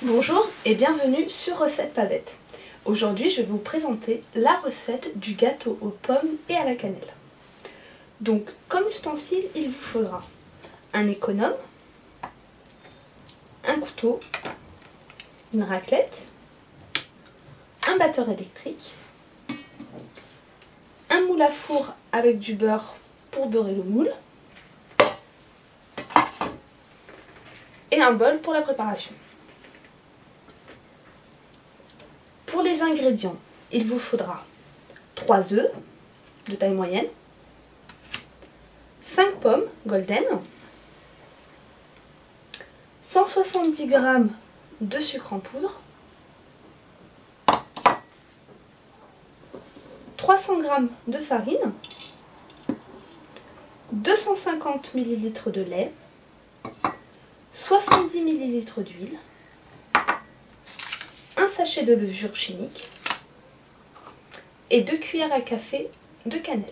Bonjour et bienvenue sur Recette Pavette. Aujourd'hui, je vais vous présenter la recette du gâteau aux pommes et à la cannelle. Donc, comme ustensile, il vous faudra un économe, un couteau, une raclette, un batteur électrique, un moule à four avec du beurre pour beurrer le moule et un bol pour la préparation. Pour les ingrédients, il vous faudra 3 œufs de taille moyenne, 5 pommes golden, 170 g de sucre en poudre, 300 g de farine, 250 ml de lait, 70 ml d'huile, un sachet de levure chimique et 2 cuillères à café de cannelle.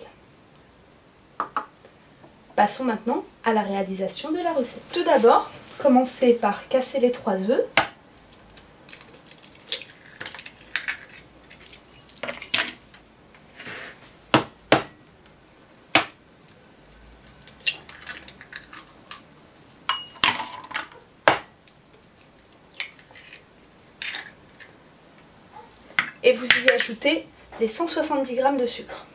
Passons maintenant à la réalisation de la recette. Tout d'abord, commencez par casser les 3 œufs. Et vous y ajoutez les 170 g de sucre.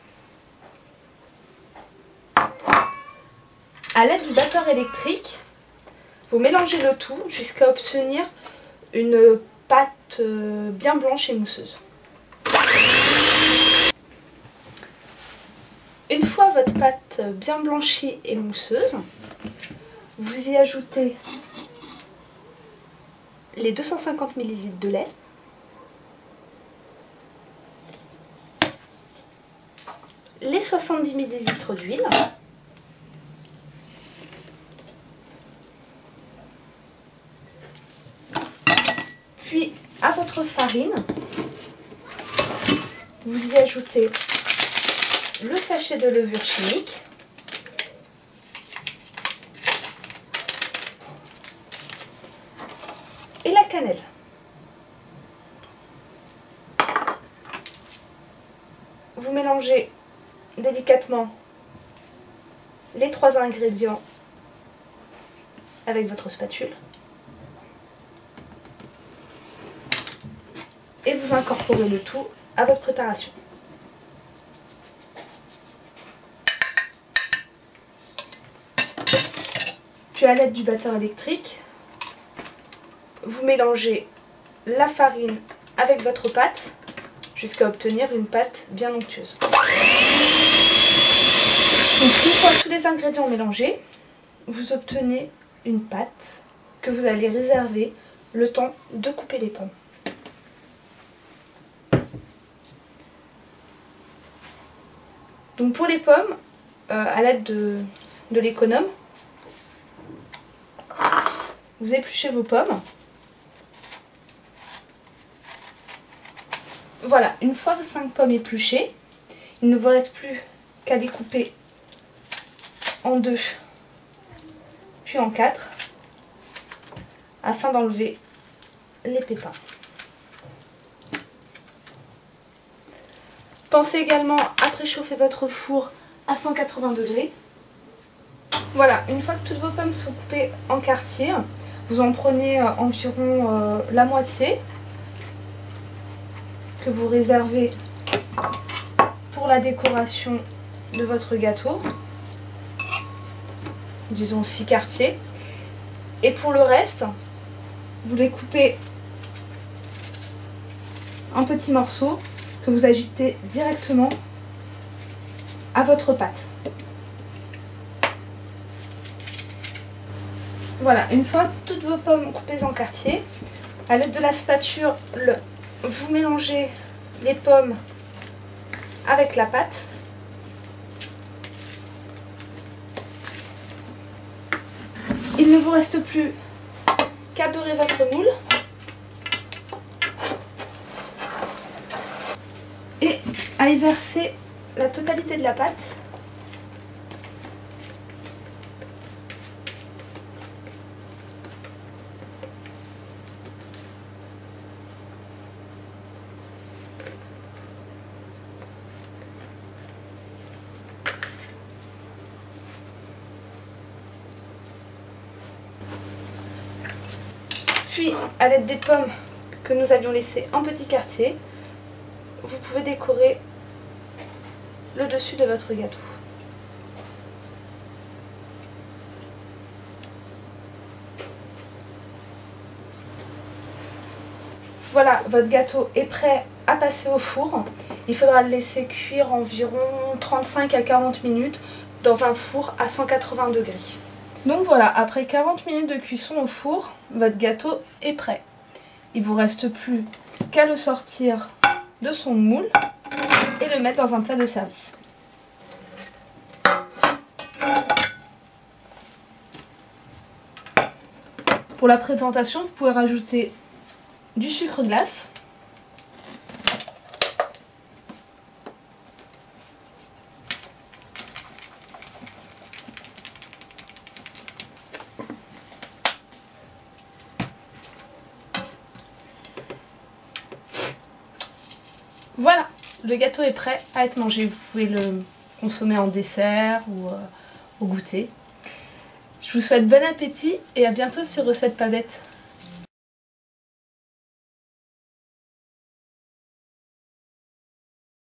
À l'aide du batteur électrique, vous mélangez le tout jusqu'à obtenir une pâte bien blanche et mousseuse. Une fois votre pâte bien blanchie et mousseuse, vous y ajoutez les 250 ml de lait, les 70 ml d'huile, puis à votre farine, vous y ajoutez le sachet de levure chimique, et la cannelle. Vous mélangez délicatement les 3 ingrédients avec votre spatule et vous incorporez le tout à votre préparation. Puis à l'aide du batteur électrique, vous mélangez la farine avec votre pâte jusqu'à obtenir une pâte bien onctueuse. Donc, une fois tous les ingrédients mélangés, vous obtenez une pâte que vous allez réserver le temps de couper les pommes. Donc pour les pommes, à l'aide de l'économe, vous épluchez vos pommes. Voilà, une fois vos 5 pommes épluchées, il ne vous reste plus qu'à les couper en 2 puis en 4 afin d'enlever les pépins. Pensez également à préchauffer votre four à 180 degrés. Voilà, une fois que toutes vos pommes sont coupées en quartiers, vous en prenez environ la moitié que vous réservez pour la décoration de votre gâteau, disons 6 quartiers, et pour le reste, vous les coupez en petits morceaux que vous ajoutez directement à votre pâte. Voilà, une fois toutes vos pommes coupées en quartiers, à l'aide de la spatule, vous mélangez les pommes avec la pâte. Il ne vous reste plus qu'à beurrer votre moule et à y verser la totalité de la pâte. Puis, à l'aide des pommes que nous avions laissées en petits quartiers, vous pouvez décorer le dessus de votre gâteau. Voilà, votre gâteau est prêt à passer au four. Il faudra le laisser cuire environ 35 à 40 minutes dans un four à 180 degrés. Donc voilà, après 40 minutes de cuisson au four, votre gâteau est prêt. Il ne vous reste plus qu'à le sortir de son moule et le mettre dans un plat de service. Pour la présentation, vous pouvez rajouter du sucre glace, voilà, le gâteau est prêt à être mangé. Vous pouvez le consommer en dessert ou au goûter. Je vous souhaite bon appétit et à bientôt sur Recette Pas Bête.